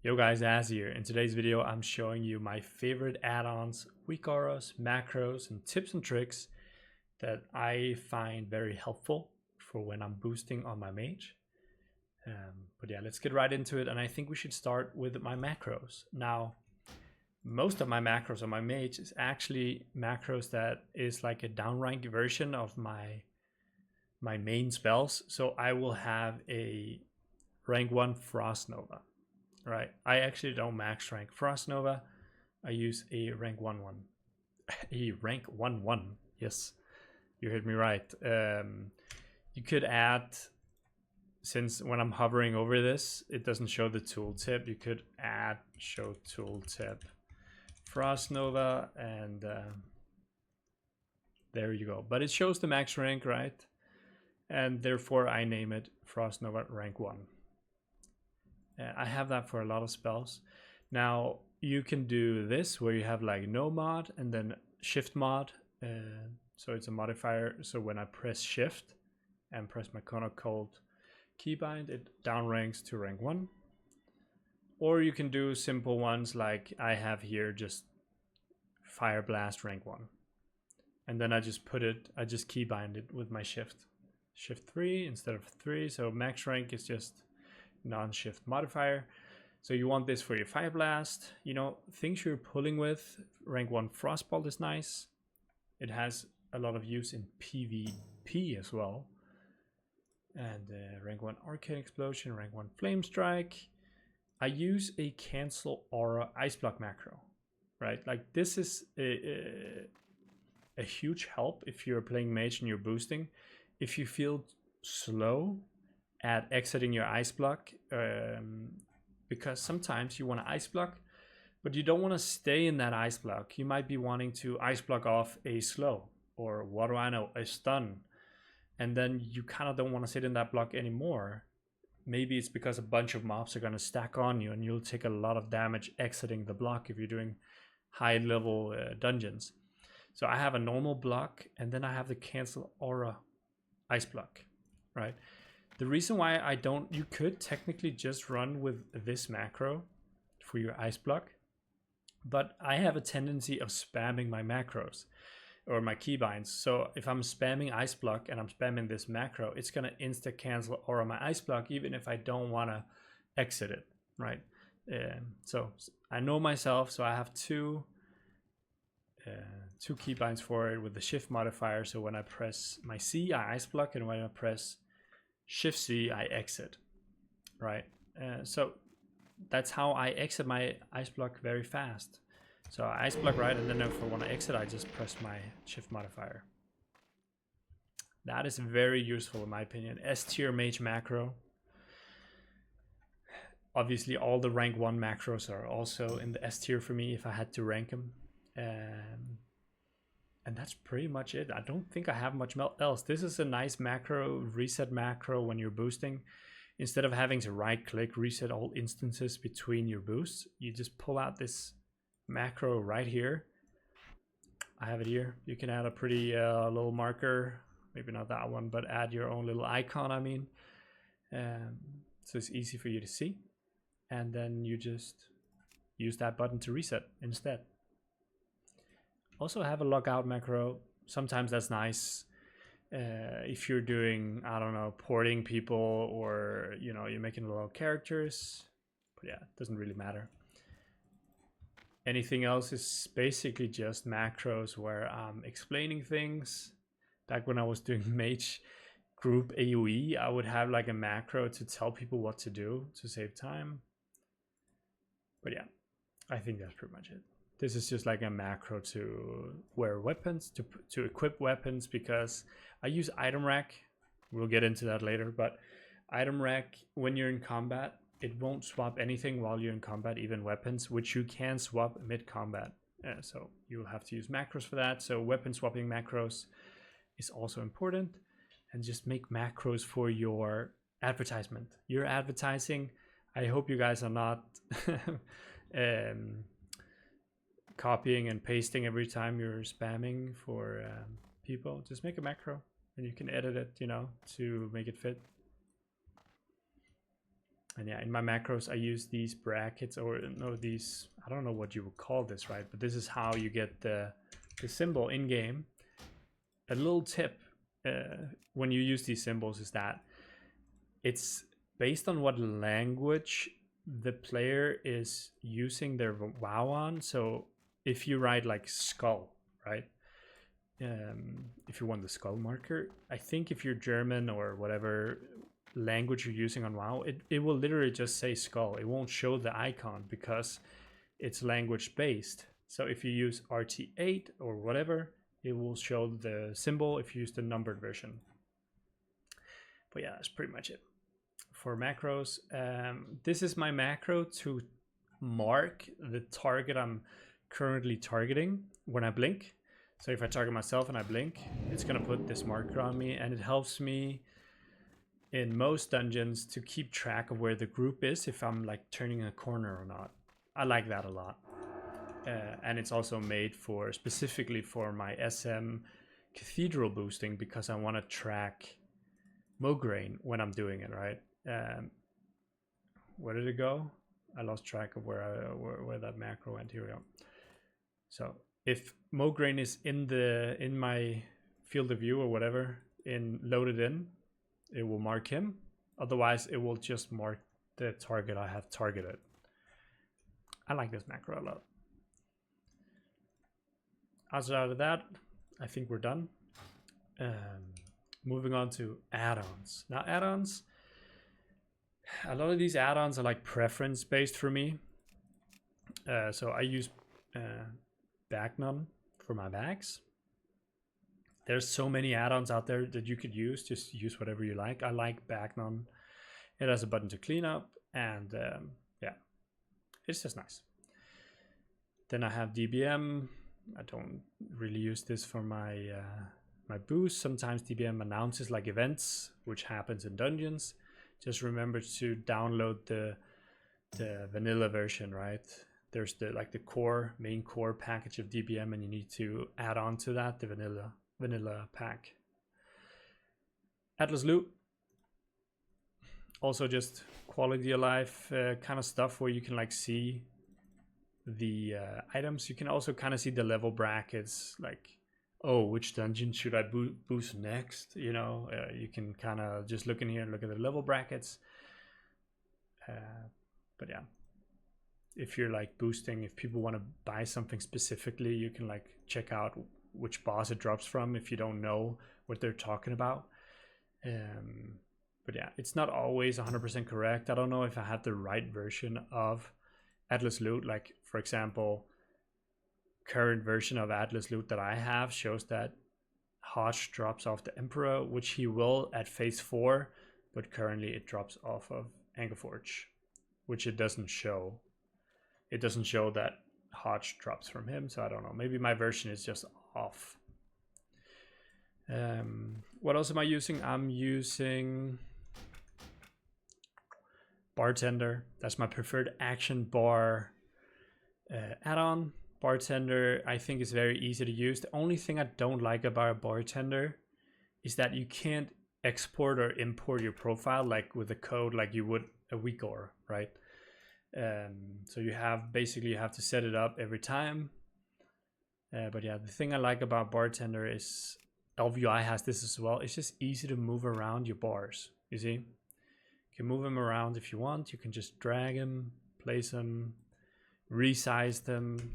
Yo guys, Az here. In today's video, I'm showing you my favorite add-ons, WeakAuras, macros, and tips and tricks that I find very helpful for when I'm boosting on my Mage. But yeah, let's get right into it. And I think we should start with my macros. Now, most of my macros on my Mage is actually macros that is like a downrank version of my main spells. So I will have a rank 1 Frost Nova. Right, I actually don't max rank Frost Nova. I use a rank 1-1. A rank 1-1. Yes, you heard me right. You could add, since when I'm hovering over this, it doesn't show the tooltip. You could add show tooltip Frost Nova, and there you go. But it shows the max rank, right? And therefore I name it Frost Nova rank 1. I have that for a lot of spells. Now you can do this where you have like nomod and then shift mod. So it's a modifier. So when I press shift and press my cold keybind, it downranks to rank 1. Or you can do simple ones like I have here, just fire blast rank 1. And then I just keybind it with my shift 3 instead of 3. So max rank is just non-shift modifier. So you want this for your fire blast, you know, things you're pulling with. Rank 1 Frostbolt is nice. It has a lot of use in PvP as well. And rank 1 Arcane Explosion, rank 1 Flamestrike. I use a cancelaura ice block macro, right? Like this is a huge help if you're playing Mage and you're boosting. If you feel slow at exiting your ice block, because sometimes you want to ice block, but you don't want to stay in that ice block. You might be wanting to ice block off a slow, or what do I know, a stun, and then you kind of don't want to sit in that block anymore. Maybe it's because a bunch of mobs are going to stack on you and you'll take a lot of damage exiting the block if you're doing high level dungeons. So I have a normal block, and then I have the cancelaura ice block, right? The reason why I don't, you could technically just run with this macro for your ice block, but I have a tendency of spamming my macros or my keybinds. So if I'm spamming ice block and I'm spamming this macro, it's going to insta cancel aura my ice block, even if I don't want to exit it, right? So I know myself, so I have two keybinds for it with the shift modifier. So when I press my C, I ice block, and when I press Shift C, I exit, right? So that's how I exit my ice block very fast. So I ice block, right, and then if I want to exit, I just press my shift modifier. That is very useful in my opinion. S tier Mage macro. Obviously, all the rank 1 macros are also in the S tier for me if I had to rank them. And that's pretty much it. I don't think I have much else. This is a nice macro, reset macro when you're boosting. Instead of having to right click, reset all instances between your boosts, you just pull out this macro right here. I have it here. You can add a pretty little marker, maybe not that one, but add your own little icon, I mean. So it's easy for you to see. And then you just use that button to reset instead. Also have a logout macro. Sometimes that's nice if you're doing, I don't know, porting people, or you know, you're making little characters. But yeah, it doesn't really matter. Anything else is basically just macros where I'm explaining things. Back when I was doing Mage group AoE, I would have like a macro to tell people what to do to save time. But yeah, I think that's pretty much it. This is just like a macro to wear weapons, to equip weapons, because I use item rack. We'll get into that later, but item rack, when you're in combat, it won't swap anything while you're in combat, even weapons, which you can swap mid-combat. So you'll have to use macros for that. So weapon swapping macros is also important. And just make macros for your advertisement. Your advertising, I hope you guys are not copying and pasting every time you're spamming for people. Just make a macro and you can edit it, you know, to make it fit. And yeah, in my macros, I use these brackets, or no, these, I don't know what you would call this, right? But this is how you get the symbol in game. A little tip when you use these symbols is that it's based on what language the player is using their WoW on. So if you write like skull, right? If you want the skull marker, I think if you're German or whatever language you're using on WoW, it will literally just say skull. It won't show the icon because it's language based. So if you use RT8 or whatever, it will show the symbol if you use the numbered version. But yeah, that's pretty much it for macros. This is my macro to mark the target I'm currently targeting when I blink. So if I target myself and I blink, it's gonna put this marker on me, and it helps me in most dungeons to keep track of where the group is if I'm like turning a corner or not. I like that a lot. And it's also made for specifically for my SM cathedral boosting, because I want to track Mograin when I'm doing it, right? Where did it go? I lost track of where that macro went. Here we go. So if Mograin is in my field of view or whatever, loaded in, it will mark him. Otherwise, it will just mark the target I have targeted. I like this macro a lot. Outside of that, I think we're done. Moving on to add-ons. Now, add-ons, a lot of these add-ons are like preference based for me. So I use Bagnon for my bags. There's so many add-ons out there that you could use. Just use whatever you like. I like Bagnon. It has a button to clean up, and yeah, it's just nice. Then I have DBM. I don't really use this for my my boost. Sometimes DBM announces like events, which happens in dungeons. Just remember to download the vanilla version, right? There's the core main core package of DBM, and you need to add on to that the vanilla pack. Atlas loot, also just quality of life kind of stuff where you can like see the items. You can also kind of see the level brackets, like, oh, which dungeon should I boost next? You know, you can kind of just look in here and look at the level brackets. But yeah, if you're like boosting, if people want to buy something specifically, you can like check out which boss it drops from if you don't know what they're talking about. But yeah, it's not always 100% correct. I don't know if I have the right version of Atlas loot. Like, for example, current version of Atlas loot that I have shows that Hodge drops off the Emperor, which he will at phase 4, but currently it drops off of Angerforge, which it doesn't show. It doesn't show that Hodge drops from him, so I don't know. Maybe my version is just off. What else am I using? I'm using Bartender. That's my preferred action bar add-on. Bartender, I think, is very easy to use. The only thing I don't like about Bartender is that you can't export or import your profile like with a code like you would a WeakAuras, right? So you have to set it up every time. But yeah, the thing I like about Bartender is LVI has this as well. It's just easy to move around your bars. You see, you can move them around if you want. You can just drag them, place them, resize them.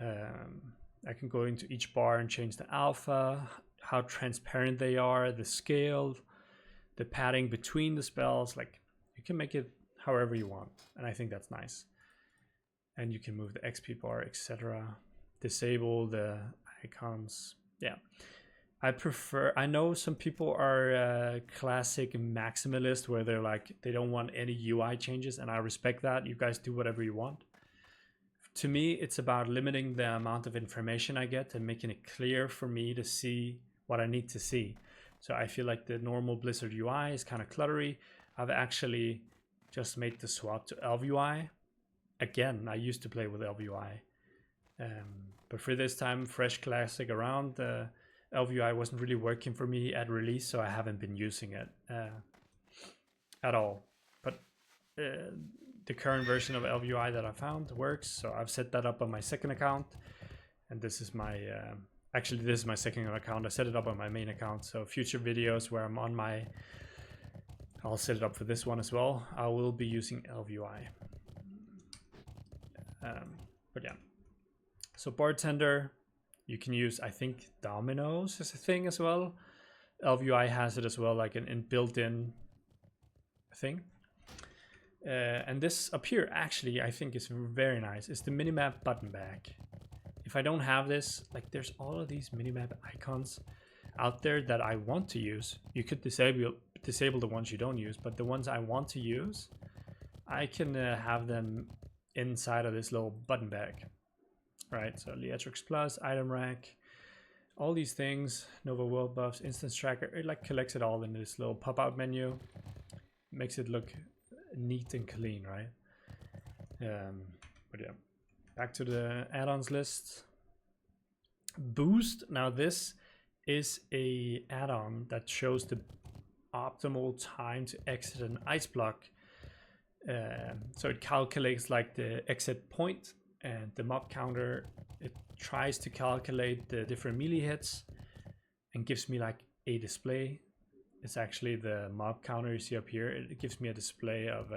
I can go into each bar and change the alpha, how transparent they are, the scale, the padding between the spells. Like, you can make it however you want, and I think that's nice. And you can move the XP bar, etc. Disable the icons. Yeah, I know some people are classic maximalist where they're like, they don't want any UI changes, and I respect that. You guys do whatever you want. To me, it's about limiting the amount of information I get and making it clear for me to see what I need to see. So I feel like the normal Blizzard UI is kind of cluttery. I've actually just made the swap to ElvUI. Again, I used to play with ElvUI. But for this time, fresh classic around, ElvUI wasn't really working for me at release, so I haven't been using it at all. But the current version of LVUI that I found works. So I've set that up on my second account, and this is my actually this is my second account. I set it up on my main account, so future videos where I'm on my, I'll set it up for this one as well. I will be using LVUI. But yeah, so bartender, you can use, I think, dominoes as a thing as well. LVUI has it as well, like an built-in thing. And this up here actually I think is very nice. It's the minimap button bag. If I don't have this, like there's all of these minimap icons out there that I want to use. You could disable the ones you don't use, but the ones I want to use, I can have them inside of this little button bag, right? So Leatrix Plus, item rack, all these things, Nova World Buffs, Instance Tracker, it like collects it all in this little pop-out menu, makes it look neat and clean, right? But yeah, back to the add-ons list. Boost. Now this is a add-on that shows the optimal time to exit an ice block. So it calculates like the exit point and the mob counter. It tries to calculate the different melee hits and gives me like a display. It's actually the mob counter you see up here. It gives me a display of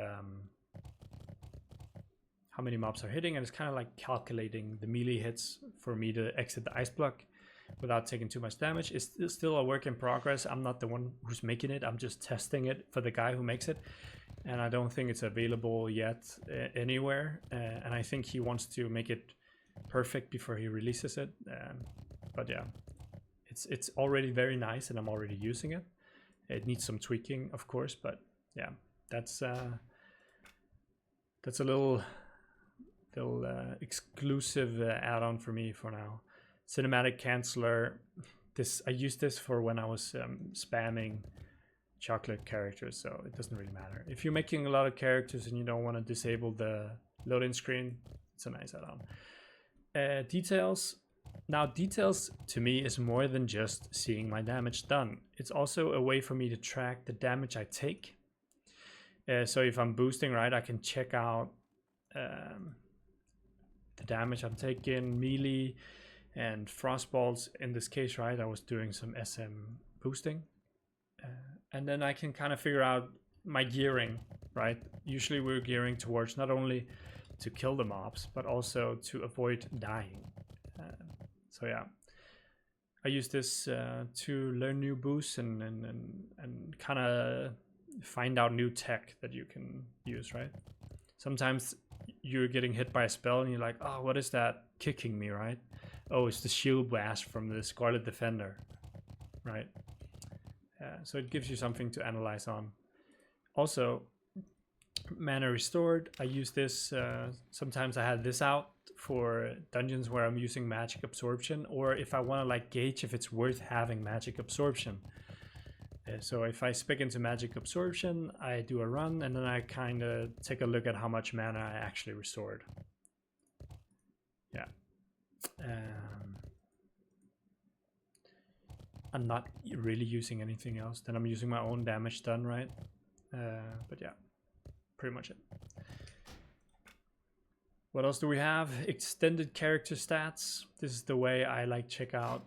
how many mobs are hitting, and it's kind of like calculating the melee hits for me to exit the ice block without taking too much damage. It's still a work in progress. I'm not the one who's making it. I'm just testing it for the guy who makes it, and I don't think it's available yet anywhere. And I think he wants to make it perfect before he releases it. But yeah, it's already very nice, and I'm already using it. It needs some tweaking, of course, but yeah, that's a little exclusive add-on for me for now. Cinematic canceller. I used this for when I was spamming chocolate characters, so it doesn't really matter. If you're making a lot of characters and you don't want to disable the load-in screen, it's a nice add-on. Details. Now, details to me is more than just seeing my damage done. It's also a way for me to track the damage I take. So if I'm boosting, right, I can check out the damage I'm taking, melee and Frostbolts. In this case, right, I was doing some SM boosting. And then I can kind of figure out my gearing, right? Usually we're gearing towards not only to kill the mobs, but also to avoid dying. So yeah, I use this to learn new boosts and kind of find out new tech that you can use, right? Sometimes you're getting hit by a spell and you're like, oh, what is that kicking me, right? Oh, it's the shield blast from the Scarlet Defender, right? So it gives you something to analyze on. Also, mana restored. I use this, sometimes I had this out for dungeons where I'm using magic absorption, or if I want to like gauge if it's worth having magic absorption. So if I spec into magic absorption, I do a run and then I kind of take a look at how much mana I actually restored. Yeah. I'm not really using anything else. Then I'm using my own damage done, right? But yeah, pretty much it. What else do we have? Extended character stats. This is the way I like check out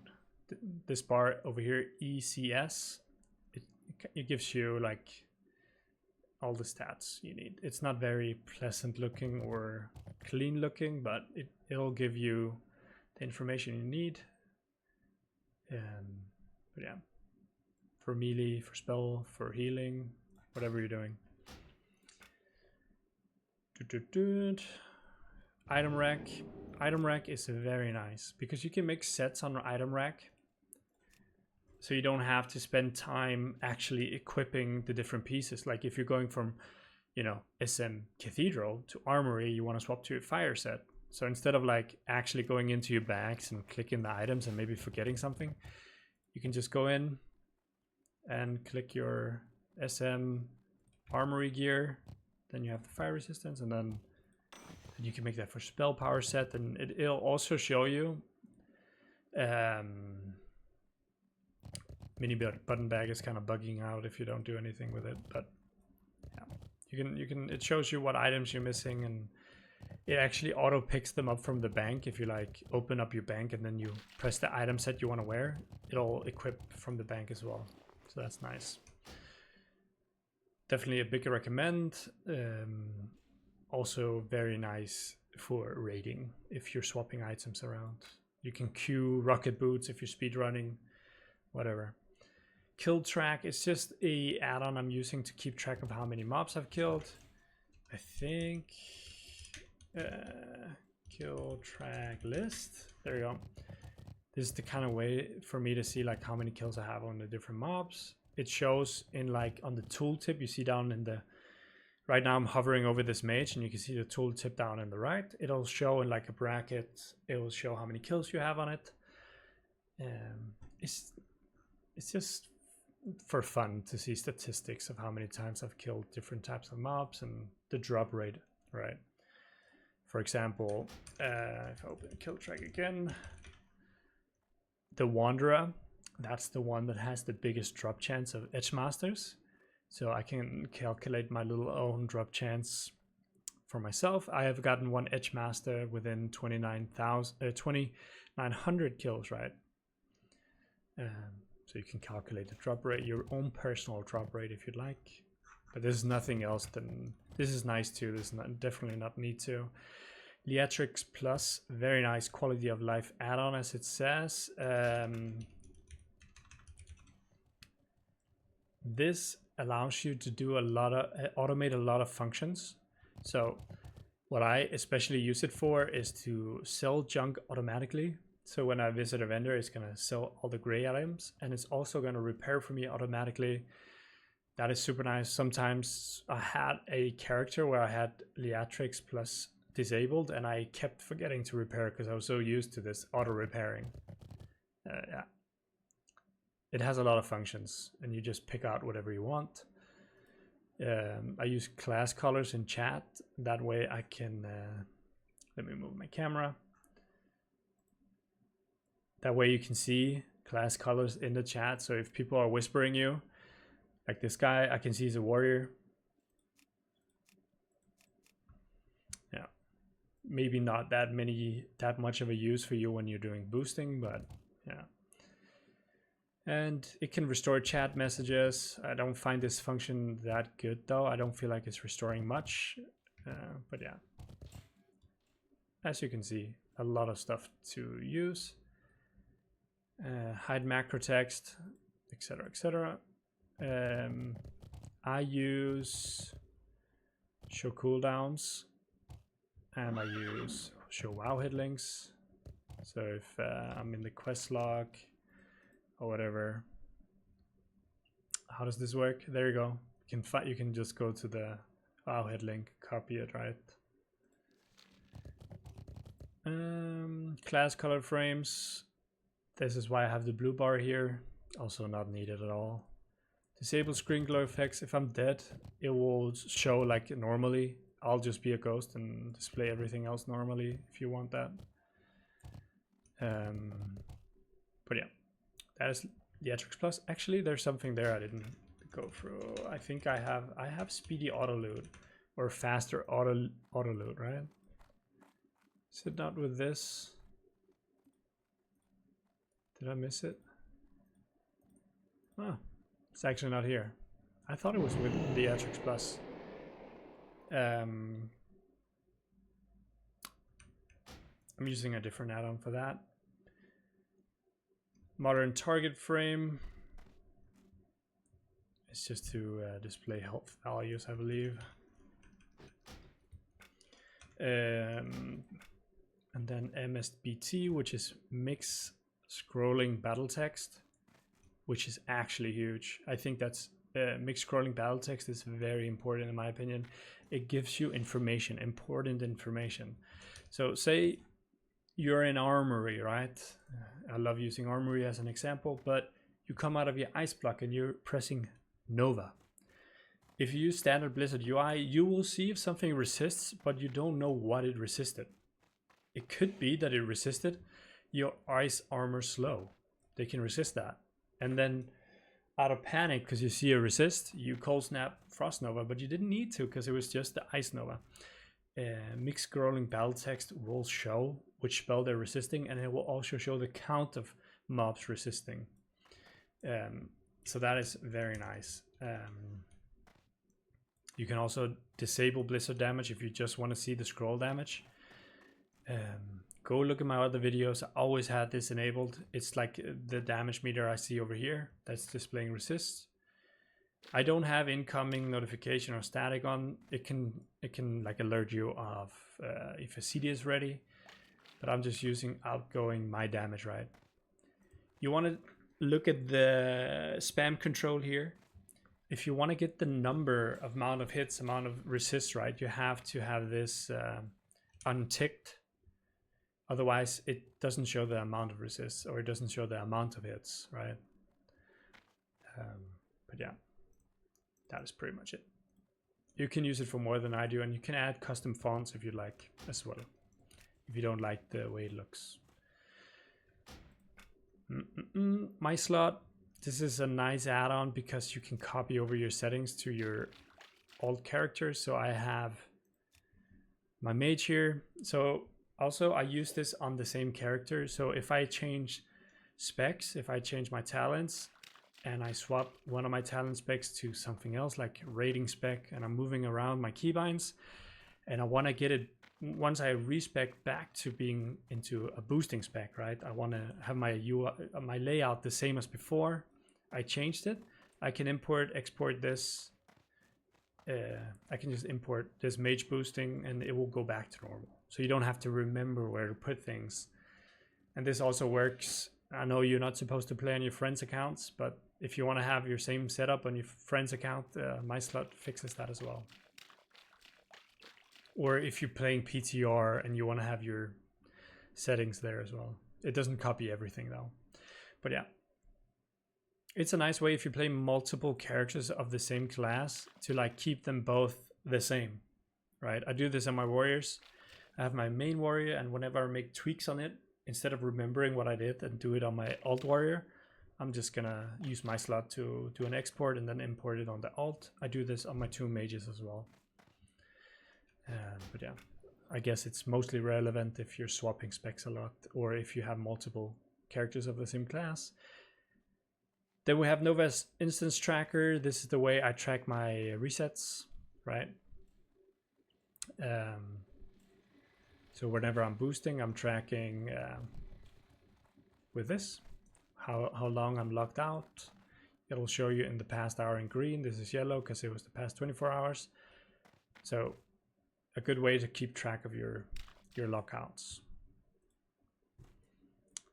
this bar over here, ECS. It gives you like all the stats you need. It's not very pleasant looking or clean looking, but it'll give you the information you need. But yeah, for melee, for spell, for healing, whatever you're doing. Item rack. Item rack is very nice because you can make sets on item rack. So you don't have to spend time actually equipping the different pieces. Like if you're going from, you know, SM Cathedral to Armory, you want to swap to a fire set. So instead of like actually going into your bags and clicking the items and maybe forgetting something, you can just go in and click your SM Armory gear. Then you have the fire resistance, and then you can make that for spell power set, and it'll also show you mini button bag is kind of bugging out if you don't do anything with it, but yeah, It shows you what items you're missing, and it actually auto picks them up from the bank. If you like open up your bank and then you press the item set you want to wear, it'll equip from the bank as well. So that's nice. Definitely a big recommend. Also very nice for raiding if you're swapping items around. You can queue rocket boots if you're speedrunning, whatever. Kill track is just a add-on I'm using to keep track of how many mobs I've killed. I think kill track list. There you go. This is the kind of way for me to see like how many kills I have on the different mobs. It shows in like on the tooltip you see down in the. Right now I'm hovering over this mage and you can see the tooltip down in the right. It'll show in like a bracket. It will show how many kills you have on it. It's just for fun to see statistics of how many times I've killed different types of mobs and the drop rate, right? For example, if I open kill track again, the Wanderer, that's the one that has the biggest drop chance of Edge Masters. So I can calculate my little own drop chance for myself. I have gotten one Edge Master within 2,900 kills, right? So you can calculate the drop rate, your own personal drop rate if you'd like. But this is nothing else than, this is nice too. This is definitely not need to. Liatrix Plus, very nice quality of life add-on as it says. This allows you to do a lot of automate a lot of functions. So what I especially use it for is to sell junk automatically. So when I visit a vendor, it's going to sell all the gray items, and it's also going to repair for me automatically. That is super nice. Sometimes I had a character where I had Liatrix Plus disabled and I kept forgetting to repair because I was so used to this auto repairing. Yeah. It has a lot of functions and you just pick out whatever you want. I use class colors in chat. That way I can, let me move my camera. That way you can see class colors in the chat. So if people are whispering you, like this guy, I can see he's a warrior. Yeah, maybe not that much of a use for you when you're doing boosting, but yeah. And it can restore chat messages. I don't find this function that good though. I don't feel like it's restoring much, but yeah. As you can see, a lot of stuff to use. Hide macro text, etc., etc. I use show cooldowns, and I use show wow hit links. So if I'm in the quest log or whatever, how does this work? There you go. You can just go to the wow hit link, copy it, right? Class color frames. This is why I have the blue bar here. Also not needed at all. Disable screen glow effects. If I'm dead, it will show like normally. I'll just be a ghost and display everything else normally if you want that. But yeah, that is the Atrix Plus. Actually, there's something there I didn't go through. I think I have speedy auto loot or faster auto loot, right? Is it not with this? Did I miss it? Oh, it's actually not here. I thought it was with the Atrix Plus. I'm using a different add-on for that. Modern target frame. It's just to display health values, I believe. And then MSBT, which is mix scrolling battle text, which is actually huge. I think that's mixed scrolling battle text is very important in my opinion. It gives you information, important information. So say you're in armory, right? I love using armory as an example, but you come out of your ice block and you're pressing Nova. If you use standard Blizzard UI, you will see if something resists, but you don't know what it resisted. It could be that it resisted your ice armor slow. They can resist that. And then out of panic, because you see a resist, you cold snap Frost Nova, but you didn't need to because it was just the Ice Nova. Mixed scrolling battle text will show which spell they're resisting, and it will also show the count of mobs resisting. So that is very nice. You can also disable blizzard damage if you just want to see the scroll damage. Go look at my other videos. I always had this enabled. It's like the damage meter I see over here that's displaying resist. I don't have incoming notification or static on. It can like alert you of if a CD is ready, but I'm just using outgoing my damage, right? You want to look at the spam control here. If you want to get the number of amount of hits, amount of resist, right, you have to have this unticked. Otherwise, it doesn't show the amount of resist, or it doesn't show the amount of hits, right? But yeah, that is pretty much it. You can use it for more than I do, and you can add custom fonts if you like as well, if you don't like the way it looks. My slot. This is a nice add-on because you can copy over your settings to your alt character. So I have my mage here. So also I use this on the same character. So if I change specs, if I change my talents and I swap one of my talent specs to something else like rating spec, and I'm moving around my keybinds, and I want to get it once I respec back to being into a boosting spec, right? I want to have my UI, my layout the same as before. I changed it. I can import, export this. I can just import this mage boosting and it will go back to normal. So you don't have to remember where to put things. And this also works. I know you're not supposed to play on your friends' accounts, but if you want to have your same setup on your friend's account, my slot fixes that as well. Or if you're playing PTR and you want to have your settings there as well. It doesn't copy everything though. But yeah. It's a nice way if you play multiple characters of the same class to like keep them both the same, right? I do this on my warriors. I have my main warrior, and whenever I make tweaks on it, instead of remembering what I did and do it on my alt warrior, I'm just gonna use my slot to do an export and then import it on the alt. I do this on my 2 mages as well. But yeah, I guess it's mostly relevant if you're swapping specs a lot or if you have multiple characters of the same class. Then we have Nova's instance tracker. This is the way I track my resets, right? So whenever I'm boosting, I'm tracking with this, how long I'm locked out. It'll show you in the past hour in green. This is yellow because it was the past 24 hours. So a good way to keep track of your lockouts.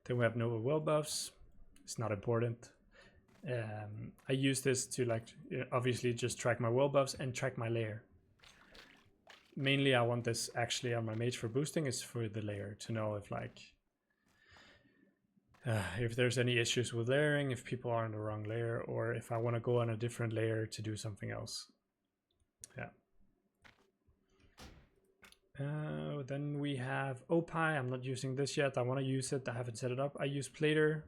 Then we have Nova well buffs. It's not important. I use this to like obviously just track my well buffs and track my layer. Mainly I want this actually on my mage for boosting, is for the layer to know if like if there's any issues with layering, if people are on the wrong layer, or if I want to go on a different layer to do something else. Yeah. Then we have Opie. I'm not using this yet. I want to use it. I haven't set it up. I use Plater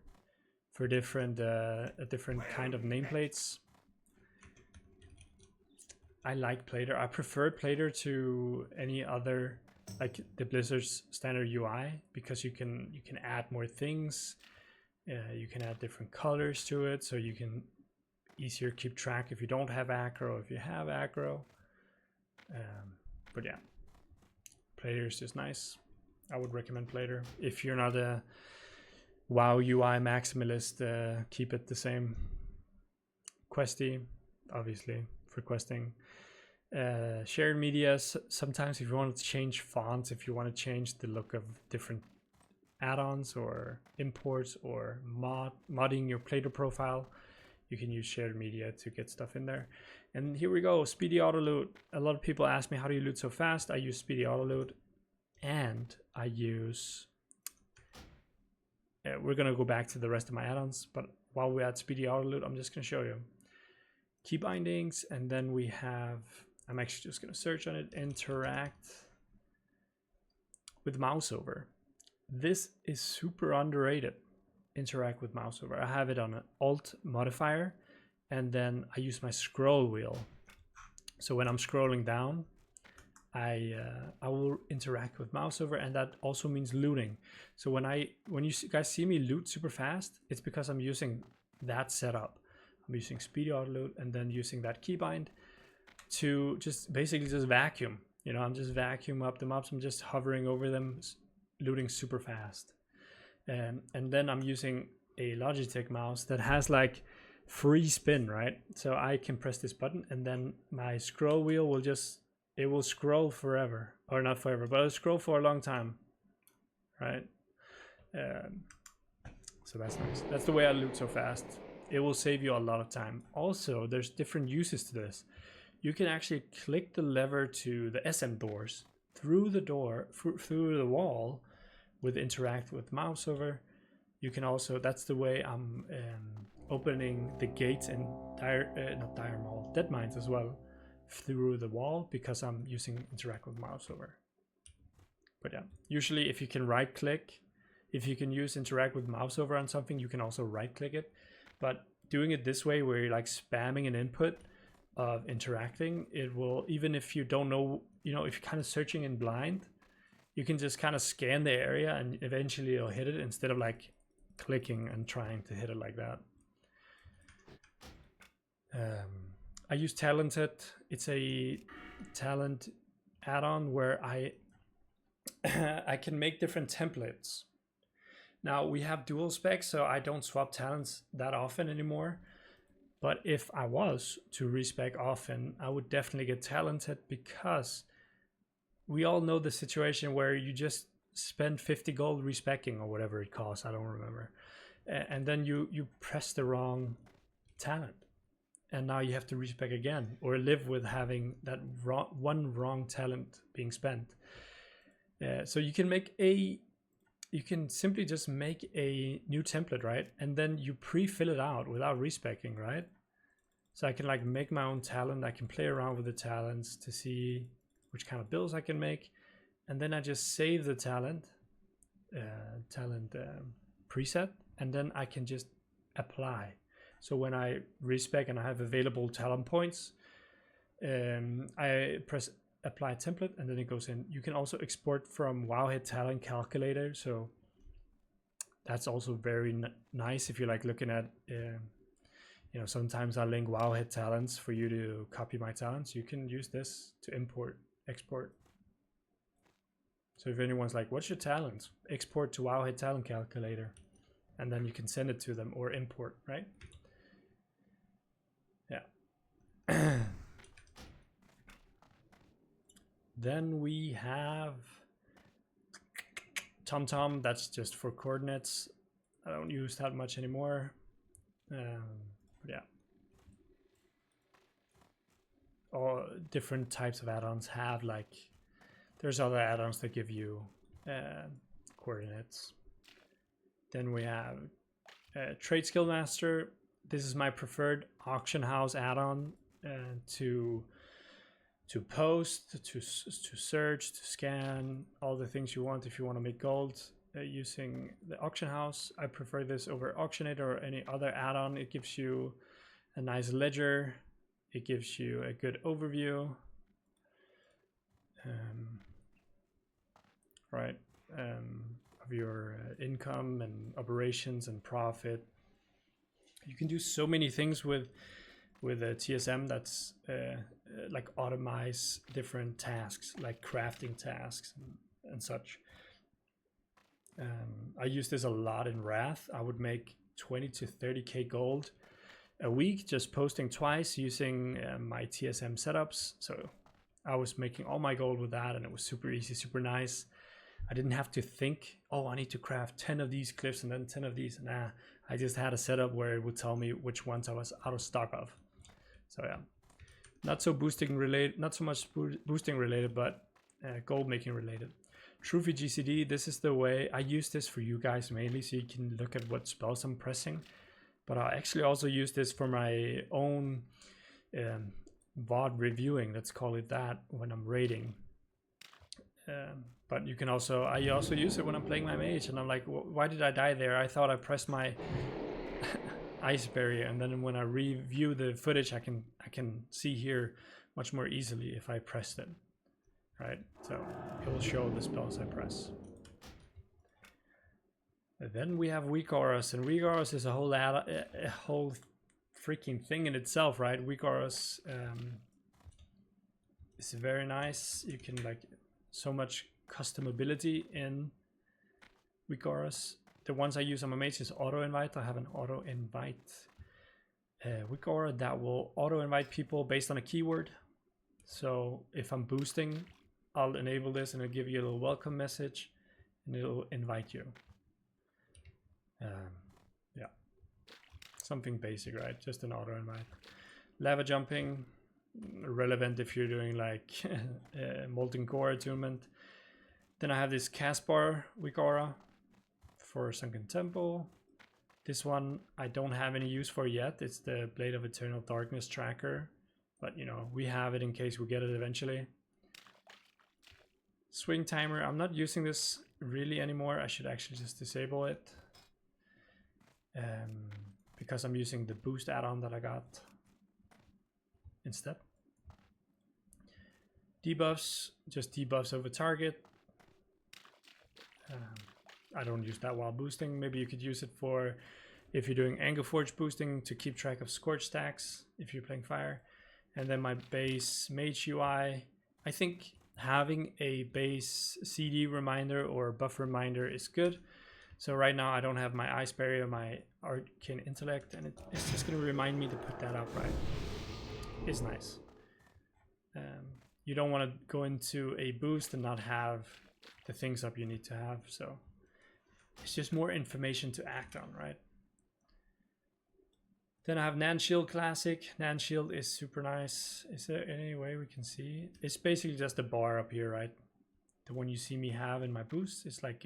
for different a different kind of nameplates. I like Plater. I prefer Plater to any other, like the Blizzard's standard UI, because you can add more things. You can add different colors to it, so you can easier keep track if you don't have aggro, if you have aggro. But yeah, Plater is just nice. I would recommend Plater. If you're not a WoW UI maximalist, keep it the same. Questy, obviously, for questing. Shared media, sometimes if you want to change fonts, if you want to change the look of different add-ons or imports or modding your Plater profile, you can use shared media to get stuff in there. And here we go, speedy auto loot. A lot of people ask me, how do you loot so fast? I use speedy auto loot, and I use we're gonna go back to the rest of my add-ons, but while we're at speedy auto loot, I'm just gonna show you key bindings, and then we have, I'm actually just gonna search on it, interact with mouse over. This is super underrated. Interact with mouse over. I have it on an alt modifier, and then I use my scroll wheel So when I'm scrolling down, I will interact with mouse over, and that also means looting. So when you guys see me loot super fast, it's because I'm using that setup. I'm using speedy auto loot and then using that keybind to just basically just vacuum. You know, I'm just vacuum up the mobs. I'm just hovering over them, looting super fast. And then I'm using a Logitech mouse that has like free spin, right? So I can press this button and then my scroll wheel will just, it will scroll forever, or not forever, but it'll scroll for a long time, right? So that's nice. That's the way I loot so fast. It will save you a lot of time. Also, there's different uses to this. You can actually click the lever to the SM doors through the door, through the wall, with interact with mouse over. You can also, that's the way I'm opening the gates in Dead Mines as well, through the wall, because I'm using interact with mouse over. But yeah, usually if you can right click, if you can use interact with mouse over on something, you can also right click it. But doing it this way, where you're like spamming an input of interacting, it will, even if you don't know, you know, if you're kind of searching in blind, you can just kind of scan the area and eventually it'll hit it, instead of like clicking and trying to hit it like that. I use Talented. It's a talent add-on where I can make different templates. Now we have dual specs, so I don't swap talents that often anymore. But if I was to respec often, I would definitely get Talented, because we all know the situation where you just spend 50 gold respecking or whatever it costs, I don't remember. And then you press the wrong talent. And now you have to respec again, or live with having that one wrong talent being spent. So you can simply just make a new template, right? And then you pre-fill it out without respecing, right? So I can like make my own talent. I can play around with the talents to see which kind of builds I can make. And then I just save the talent preset, and then I can just apply. So when I respec and I have available talent points, I press apply template and then it goes in. You can also export from Wowhead talent calculator. So that's also very nice if you're like looking at, you know, sometimes I link Wowhead talents for you to copy my talents. You can use this to export. So if anyone's like, what's your talent? Export to Wowhead talent calculator. And then you can send it to them, or import, right? Yeah. Then we have TomTom. That's just for coordinates. I don't use that much anymore. Yeah. All different types of add-ons have, like, there's other add-ons that give you coordinates. Then we have Trade Skill Master. This is my preferred auction house add-on to post, to search, to scan, all the things you want if you want to make gold using the auction house. I prefer this over Auctionator or any other add-on. It gives you a nice ledger. It gives you a good overview. Right, of your income and operations and profit. You can do so many things with a TSM that's like automate different tasks, like crafting tasks and such. I use this a lot in Wrath. I would make 20 to 30k gold a week just posting twice using my TSM setups. So I was making all my gold with that, and it was super easy, super nice. I didn't have to think, oh, I need to craft 10 of these cliffs and then 10 of these. Nah, I just had a setup where it would tell me which ones I was out of stock of. So yeah, not so boosting related, not so much boosting related, but gold making related. Trophy GCD, this is the way I use this for you guys mainly, so you can look at what spells I'm pressing. But I actually also use this for my own VOD reviewing, let's call it that, when I'm raiding. But you can also, I also use it when I'm playing my mage, and I'm like, why did I die there? I thought I pressed my ice barrier, and then when I review the footage, I can see here much more easily if I pressed it, right? So it will show the spells I press. And then we have WeakAuras, and WeakAuras is a whole freaking thing in itself, right? WeakAuras is very nice. You can like so much customability in WeakAuras. The ones I use on my Mage is auto invite. I have an auto invite WeakAura that will auto invite people based on a keyword. So if I'm boosting, I'll enable this and it'll give you a little welcome message and it'll invite you. Yeah, something basic, right? Just an auto invite. Lava jumping, relevant if you're doing like molten core attunement. Then I have this cast bar WeakAura for Sunken Temple. This one I don't have any use for yet. It's the Blade of Eternal Darkness tracker, but you know, we have it in case we get it eventually. Swing timer, I'm not using this really anymore. I should actually just disable it because I'm using the boost add-on that I got instead. Debuffs, just debuffs over target. I don't use that while boosting. Maybe you could use it for if you're doing Angleforge boosting to keep track of scorch stacks if you're playing fire. And then my base Mage UI, I think having a base CD reminder or buff reminder is good. So right now I don't have my Ice Barrier, my Arcane Intellect, and it's just going to remind me to put that up, right? It's nice. You don't want to go into a boost and not have the things up you need to have, so it's just more information to act on, right? Then I have Nan Shield Classic. Nan Shield is super nice. Is there any way we can see? It's basically just a bar up here, right? The one you see me have in my boost is like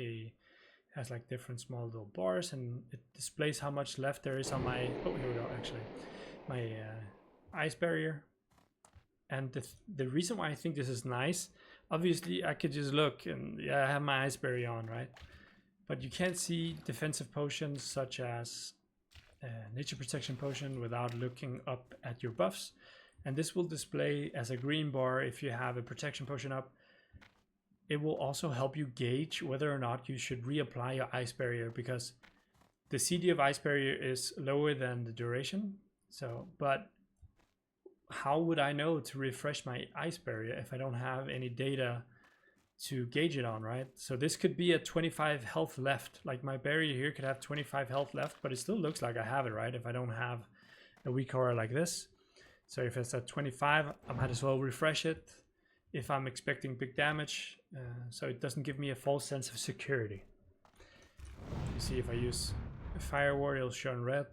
has like different small little bars, and it displays how much left there is on my, oh here we go, actually, my Ice Barrier. And the reason why I think this is nice, obviously I could just look and yeah, I have my Ice Barrier on, right? But you can't see defensive potions such as Nature Protection Potion without looking up at your buffs. And this will display as a green bar if you have a Protection Potion up. It will also help you gauge whether or not you should reapply your Ice Barrier, because the CD of Ice Barrier is lower than the duration. So, but how would I know to refresh my Ice Barrier if I don't have any data to gauge it on, right? So this could be at 25 health left. Like my barrier here could have 25 health left, but it still looks like I have it, right? If I don't have a WeakAura like this. So if it's at 25, I might as well refresh it if I'm expecting big damage, so it doesn't give me a false sense of security. You see, if I use a Fire Ward, it'll show in red.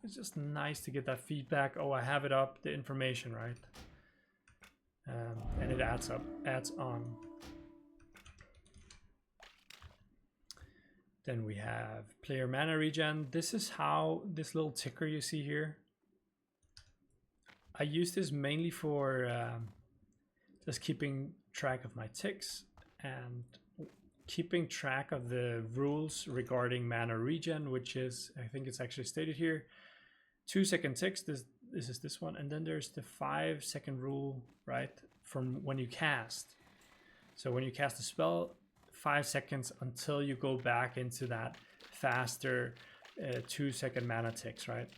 It's just nice to get that feedback. Oh, I have it up, the information, right? And it adds on. Then we have player mana regen. This is how this little ticker you see here. I use this mainly for just keeping track of my ticks and keeping track of the rules regarding mana regen, which is, I think it's actually stated here, 2-second ticks. This is this one, and then there's the 5-second rule, right, from when you cast. So when you cast a spell, 5 seconds until you go back into that faster 2-second mana ticks, right?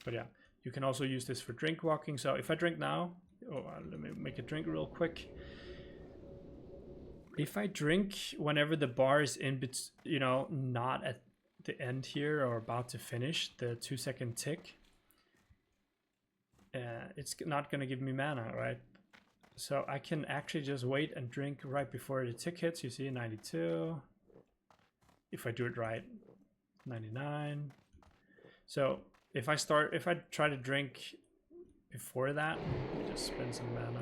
But yeah, you can also use this for drink walking. So if I drink now, let me make a drink real quick. If I drink whenever the bar is in, you know, not at the end here or about to finish the 2-second tick, it's not going to give me mana, right? So I can actually just wait and drink right before the tick hits. You see 92. If I do it right, 99. So if I try to drink before that, let me just spend some mana.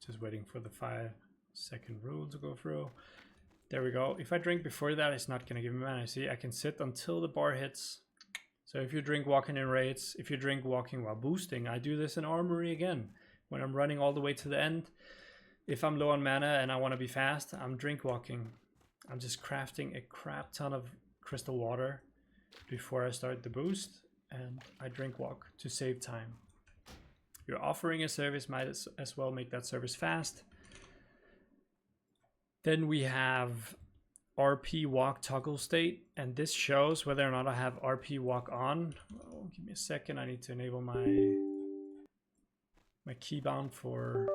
Just waiting for the 5-second rule to go through. There we go. If I drink before that, it's not going to give me mana. See, I can sit until the bar hits. So if you drink walking in raids, if you drink walking while boosting, I do this in Armory again. When I'm running all the way to the end, if I'm low on mana and I want to be fast, I'm drink walking. I'm just crafting a crap ton of crystal water before I start the boost, and I drink walk to save time. You're offering a service, might as well make that service fast. Then we have RP walk toggle state, and this shows whether or not I have RP walk on. Oh, give me a second, I need to enable my keybound for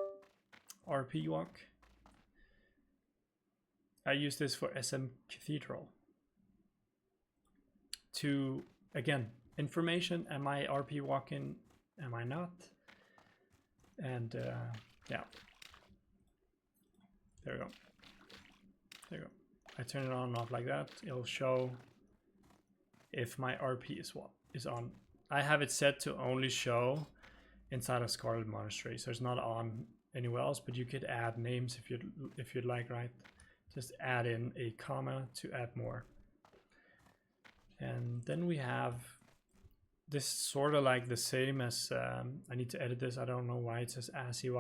RP walk. I use this for SM Cathedral to, again, information, am I RP walking, am I not? And yeah, there we go. There you go. I turn it on and off like that. It'll show if my RP is on. I have it set to only show inside of Scarlet Monastery, so it's not on anywhere else. But you could add names if you'd like, right? Just add in a comma to add more. And then we have this sort of like the same as I need to edit this. I don't know why it says ASCII.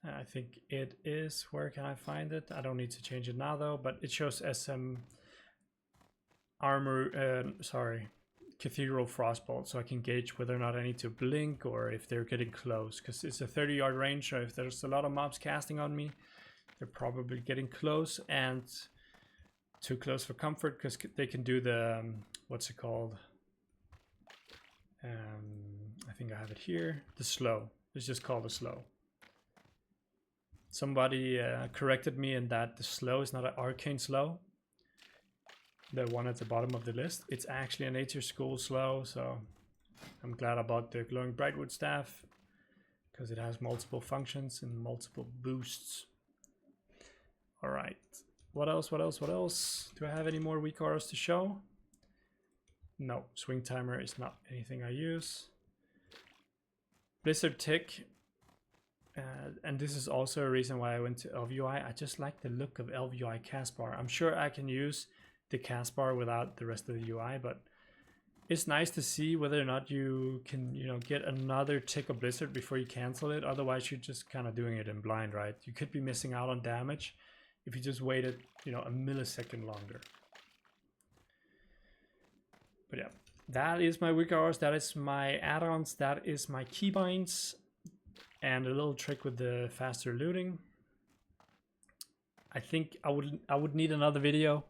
I think it is. Where can I find it? I don't need to change it now though, but it shows SM Cathedral Frostbolt, so I can gauge whether or not I need to blink or if they're getting close, because it's a 30-yard range, so if there's a lot of mobs casting on me, they're probably getting close, and too close for comfort, because they can do the what's it called? I think I have it here. The slow. It's just called the slow. Somebody corrected me in that the slow is not an arcane slow. The one at the bottom of the list. It's actually a nature school slow, so I'm glad about the glowing brightwood staff because it has multiple functions and multiple boosts. All right. What else? What else? What else? Do I have any more WeakAuras to show? No. Swing timer is not anything I use. Blizzard tick. And this is also a reason why I went to LVUI. I just like the look of LVUI cast bar. I'm sure I can use the cast bar without the rest of the UI, but it's nice to see whether or not you can, get another tick of Blizzard before you cancel it. Otherwise, you're just kind of doing it in blind, right? You could be missing out on damage if you just waited, a millisecond longer. But yeah, that is my WeakAuras. That is my add-ons. That is my keybinds. And a little trick with the faster looting. I think I would need another video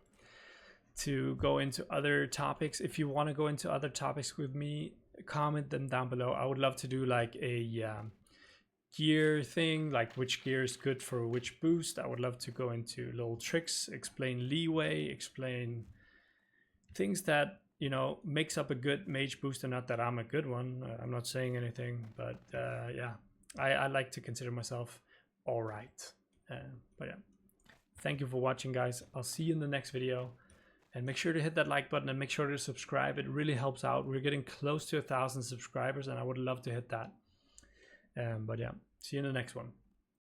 to go into other topics. If you want to go into other topics with me, comment them down below. I would love to do like a gear thing, like which gear is good for which boost. I would love to go into little tricks, explain leeway, explain things that makes up a good mage booster. Not that I'm a good one. I'm not saying anything, but yeah. I like to consider myself all right. But yeah, thank you for watching, guys. I'll see you in the next video, and make sure to hit that like button and make sure to subscribe. It really helps out. We're getting close to 1,000 subscribers, and I would love to hit that. But yeah, see you in the next one.